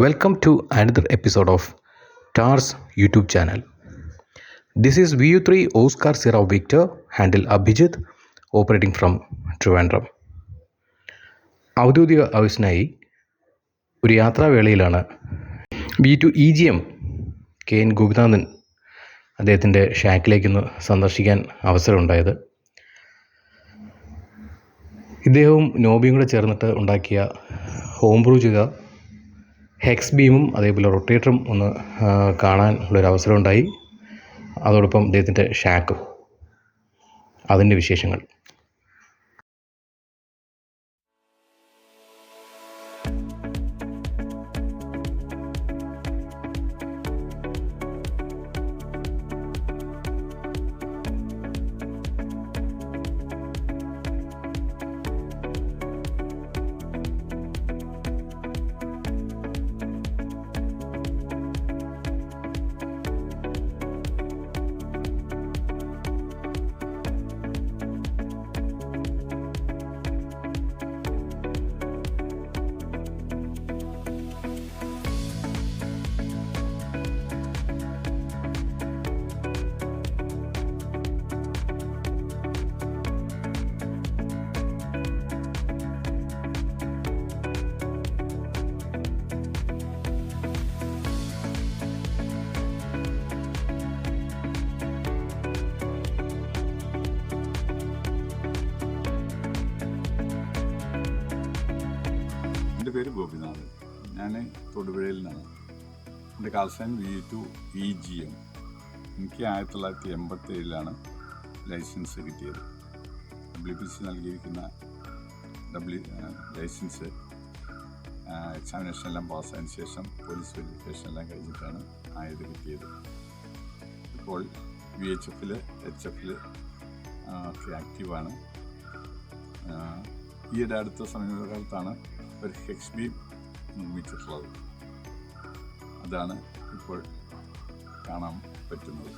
Welcome to another episode of TAR's YouTube channel. This is VU3 Oscar Sierra Victor, handle Abhijit, operating from Trivandrum. ഔദ്യോഗിക ആവശ്യത്തിനായി ഒരു യാത്രാവേളയിലാണ് V2 EGM K N Gopinathan അദ്ദേഹത്തിൻ്റെ ഷാക്കിലേക്കൊന്ന് സന്ദർശിക്കാൻ അവസരമുണ്ടായത്. ഇദ്ദേഹവും നോബിയും കൂടെ ചേർന്നിട്ട് ഉണ്ടാക്കിയ ഹോം ബ്രൂ ചെയ്ത ഹെക്സ് ബീമും അതേപോലെ റൊട്ടേറ്ററും ഒന്ന് കാണാൻ ഉള്ളൊരവസരം ഉണ്ടായി. അതോടൊപ്പം അദ്ദേഹത്തിൻ്റെ ഷാക്കും അതിൻ്റെ വിശേഷങ്ങൾ. എൻ്റെ പേര് ഗോപിനാഥൻ. ഞാൻ തൊടുപുഴയിൽ നിന്നാണ്. എൻ്റെ കാൾ സൈൻ V2 EGM. എനിക്ക് 1987 ലൈസൻസ് കിട്ടിയത്. WPC നൽകിയിരിക്കുന്ന ലൈസൻസ് എക്സാമിനേഷൻ എല്ലാം പാസ്സായതിനു ശേഷം പോലീസ് വെരിഫിക്കേഷൻ എല്ലാം കഴിഞ്ഞിട്ടാണ് കിട്ടിയത്. ഇപ്പോൾ VHF HF ഒക്കെ ആക്റ്റീവാണ്. ഈയിടെ അടുത്ത സമീപകാലത്താണ് ഒരു ഹെക്സ് ബീം നിർമ്മിച്ചിട്ടുള്ളത്. അതാണ് ഇപ്പോൾ കാണാൻ പറ്റുന്നത്.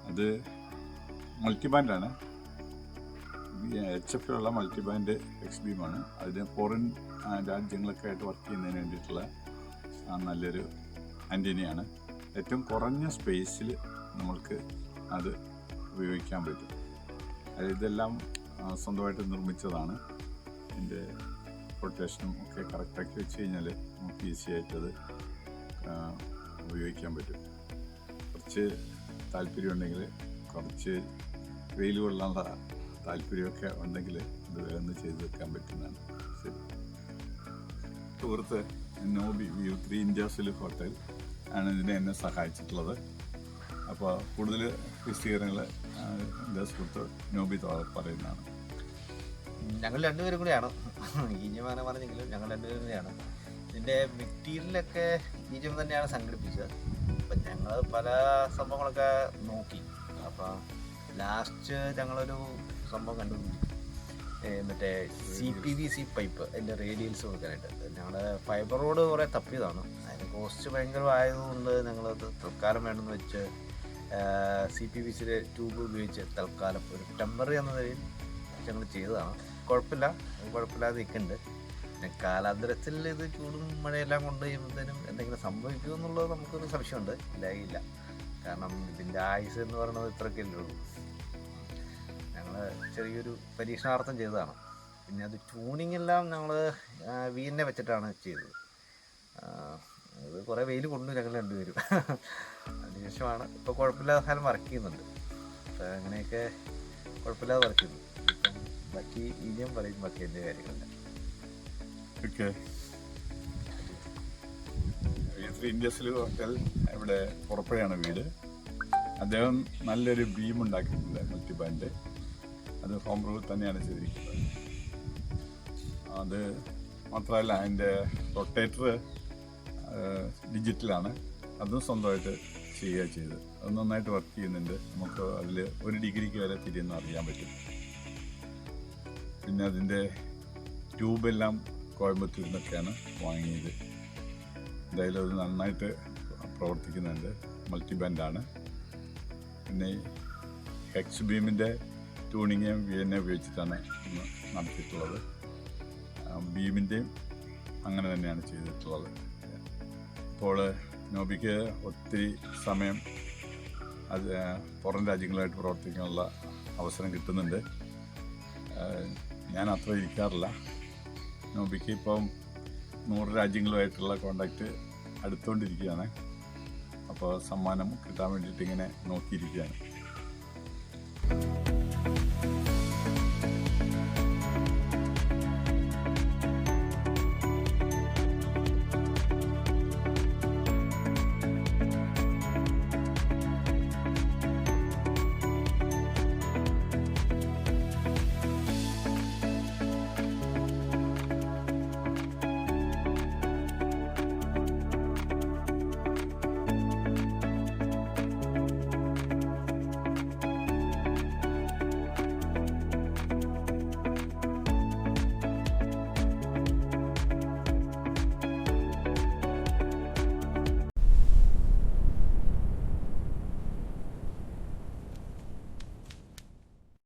അത് മൾട്ടിബാൻഡാണ്. HF മൾട്ടിബാൻഡ് HECS ബീമാണ്. അതിന് ഫോറിൻ രാജ്യങ്ങളൊക്കെ ആയിട്ട് വർക്ക് ചെയ്യുന്നതിന് വേണ്ടിയിട്ടുള്ള നല്ലൊരു ആൻറ്റിനയാണ്. ഏറ്റവും കുറഞ്ഞ സ്പേസിൽ നമ്മൾക്ക് അത് ഉപയോഗിക്കാൻ പറ്റും. ഇതെല്ലാം സ്വന്തമായിട്ട് നിർമ്മിച്ചതാണ്. എൻ്റെ റൊട്ടേഷനും ഒക്കെ കറക്റ്റാക്കി വെച്ച് കഴിഞ്ഞാൽ നമുക്ക് ഈസി ആയിട്ടത് ഉപയോഗിക്കാൻ പറ്റും. കുറച്ച് താല്പര്യമുണ്ടെങ്കിൽ, കുറച്ച് വെയിൽ കൊള്ളാനുള്ള താല്പര്യമൊക്കെ ഉണ്ടെങ്കിൽ ഇത് വേഗം ചെയ്ത് വെക്കാൻ പറ്റുന്നതാണ്. ശരി, സുഹൃത്ത് നോബി VU3 ഇൻഡ്യാസിൽ ഹോട്ടൽ ആണ് എന്നെ സഹായിച്ചിട്ടുള്ളത്. അപ്പോൾ കൂടുതൽ വിശദീകരണങ്ങൾ എൻ്റെ സുഹൃത്ത് നോബി പറയുന്നതാണ്. ഞങ്ങൾ രണ്ടുപേരും കൂടെയാണ് ഈജമാനെ പറഞ്ഞെങ്കിലും ഞങ്ങൾ രണ്ടുപേരും കൂടെയാണ്. ഇതിൻ്റെ മെറ്റീരിയലൊക്കെ ഈജം തന്നെയാണ് സംഘടിപ്പിച്ചത്. അപ്പം ഞങ്ങൾ പല സംഭവങ്ങളൊക്കെ നോക്കി. അപ്പോൾ ലാസ്റ്റ് ഞങ്ങളൊരു സംഭവം കണ്ടു, മറ്റേ CPVC പൈപ്പ്, അതിൻ്റെ റേഡിയൽസ് കൊടുക്കാനായിട്ട്. ഞങ്ങൾ ഫൈബർ റോഡ് കുറേ തപ്പിയതാണ്. അതിന് കോസ്റ്റ് ഭയങ്കരമായതുകൊണ്ട് ഞങ്ങളത് തൽക്കാലം വേണമെന്ന് വെച്ച് CPVC ട്യൂബ് ഉപയോഗിച്ച് തൽക്കാലം ഒരു ടെമ്പററി എന്ന നിലയിൽ ഞങ്ങൾ ചെയ്തതാണ്. കുഴപ്പമില്ലാതെ നിൽക്കുന്നുണ്ട്. പിന്നെ കാലാന്തരത്തിൽ ഇത് ചൂടും മഴയെല്ലാം കൊണ്ട് കഴിയുമ്പോഴത്തേനും എന്തെങ്കിലും സംഭവിക്കുമോ എന്നുള്ളത് നമുക്കൊരു സംശയമുണ്ട്. ഇല്ല, കാരണം ഇതിൻ്റെ ആയുസ് എന്ന് പറയുന്നത് ഇത്രയൊക്കെയല്ലേ ഉള്ളൂ. ഞങ്ങൾ ചെറിയൊരു പരീക്ഷണാർത്ഥം ചെയ്തതാണ്. പിന്നെ അത് ട്യൂണിങ് എല്ലാം ഞങ്ങൾ വീലിനെ വെച്ചിട്ടാണ് ചെയ്തത്. അത് കുറേ വെയിൽ കൊണ്ടു ഞങ്ങൾ രണ്ടുപേരും. അതിനുശേഷമാണ് ഇപ്പോൾ കുഴപ്പമില്ലാതെ കാലം വർക്ക് ചെയ്യുന്നുണ്ട്. അപ്പോൾ അങ്ങനെയൊക്കെ കുഴപ്പമില്ലാതെ വർക്ക് ചെയ്യുന്നു. ഇപ്പം ബാക്കി ഇനിയും പറയും ബാക്കി എൻ്റെ കാര്യങ്ങളല്ല. ഓക്കെ, V3 ഇൻഡ്യാസിൽ ഹോട്ടൽ ഇവിടെ പുറപ്പെടുകയാണ് വീട്. അദ്ദേഹം നല്ലൊരു ബീം ഉണ്ടാക്കിയിട്ടുണ്ട്, മൾട്ടിബാൻഡ്. അത് ഹോം ബ്രൂ തന്നെയാണ് ചെയ്തിരിക്കുന്നത്. അത് മാത്രമല്ല, അതിൻ്റെ റൊട്ടേറ്റർ ഡിജിറ്റലാണ്. അതും സ്വന്തമായിട്ട് ചെയ്തത്. അത് നന്നായിട്ട് വർക്ക് ചെയ്യുന്നുണ്ട്. നമുക്ക് അതിൽ 1 ഡിഗ്രിക്ക് വരെ തിരിയുന്ന അറിയാൻ പറ്റും. പിന്നെ അതിൻ്റെ ട്യൂബെല്ലാം കോയമ്പത്തൂരിൽ നിന്നൊക്കെയാണ് വാങ്ങിയത്. എന്തായാലും അത് നന്നായിട്ട് പ്രവർത്തിക്കുന്നുണ്ട്. മൾട്ടിബാൻഡാണ്. പിന്നെ ഹെക്സ് ബീമിൻ്റെ ട്യൂണിങ് VNA ഉപയോഗിച്ചിട്ടാണ് നടത്തിയിട്ടുള്ളത്. ബീമിൻ്റെയും അങ്ങനെ തന്നെയാണ് ചെയ്തിട്ടുള്ളത്. അപ്പോൾ നോബിക്ക് ഒത്തിരി സമയം അത് പുറം രാജ്യങ്ങളായിട്ട് പ്രവർത്തിക്കാനുള്ള അവസരം കിട്ടുന്നുണ്ട്. ഞാൻ അത്ര ഇരിക്കാറില്ല. നോബിക്ക് ഇപ്പം 100 രാജ്യങ്ങളുമായിട്ടുള്ള കോണ്ടാക്റ്റ് അടുത്തുകൊണ്ടിരിക്കുകയാണ്. അപ്പോൾ സമ്മാനം കിട്ടാൻ വേണ്ടിയിട്ട് ഇങ്ങനെ നോക്കിയിരിക്കുകയാണ്.